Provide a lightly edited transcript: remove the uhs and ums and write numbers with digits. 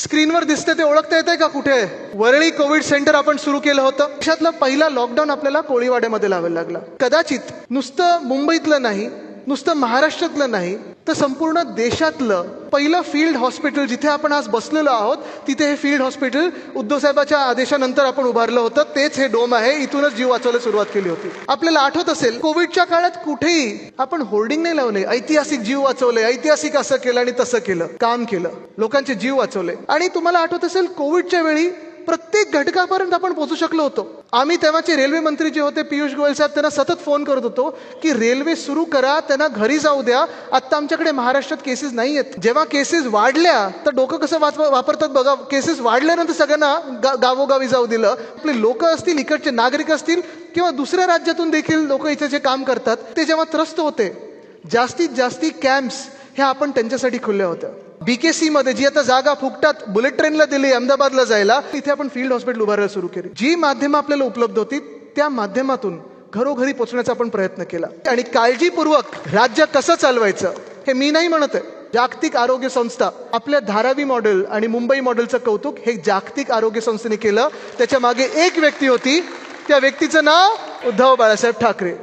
स्क्रीनवर दिसते ते ओळखता येते का कुठे? वरळी कोविड सेंटर आपण सुरू केलं होतं. देशातला पहिला लॉकडाऊन आपल्याला कोळीवाड्यामध्ये लावायला लागला. कदाचित नुसतं मुंबईतलं नाही, नुसतं महाराष्ट्रातलं नाही, तर संपूर्ण देशातलं पहिलं फील्ड हॉस्पिटल जिथे आपण आज बसलेलो आहोत, तिथे हे फील्ड हॉस्पिटल उद्धव साहेबांच्या आदेशानंतर आपण उभारलं होतं. तेच हे डोम आहे. इथूनच जीव वाचवायला सुरुवात केली होती. आपल्याला आठवत असेल, कोविडच्या काळात कुठेही आपण होर्डिंग नाही लावले, ऐतिहासिक जीव वाचवले, ऐतिहासिक असं केलं आणि तसं केलं, काम केलं, लोकांचे जीव वाचवले. आणि तुम्हाला आठवत असेल, कोविडच्या वेळी प्रत्येक घटकापर्यंत आपण पोहोचू शकलो होतो. आम्ही तेव्हाचे रेल्वे मंत्री जे होते पियुष गोयल साहेब, त्यांना सतत फोन करत होतो की रेल्वे सुरू करा, त्यांना घरी जाऊ द्या. आता आमच्याकडे महाराष्ट्रात केसेस नाही आहेत. जेव्हा केसेस वाढल्या तर डोकं कसं वापरतात बघा. केसेस वाढल्यानंतर सगळ्यांना गावोगावी जाऊ दिलं. आपले लोक असतील, इकडचे नागरिक असतील किंवा दुसऱ्या राज्यातून देखील लोक इथे जे काम करतात, ते जेव्हा त्रस्त होते, जास्तीत जास्ती कॅम्प्स ह्या आपण त्यांच्यासाठी खुल्या होत्या. BKC मध्ये जी आता जागा फुकटात बुलेट ट्रेनला दिली अहमदाबादला जायला, तिथे आपण फील्ड हॉस्पिटल उभारायला सुरू केली. जी माध्यमं आपल्याला उपलब्ध होती त्या माध्यमातून घरोघरी पोहोचण्याचा आपण प्रयत्न केला. आणि काळजीपूर्वक राज्य कसं चालवायचं हे मी नाही म्हणत आहे. जागतिक आरोग्य संस्था, आपल्या धारावी मॉडेल आणि मुंबई मॉडेलचं कौतुक हे जागतिक आरोग्य संस्थेने केलं. त्याच्या मागे एक व्यक्ती होती, त्या व्यक्तीचं नाव उद्धव बाळासाहेब ठाकरे.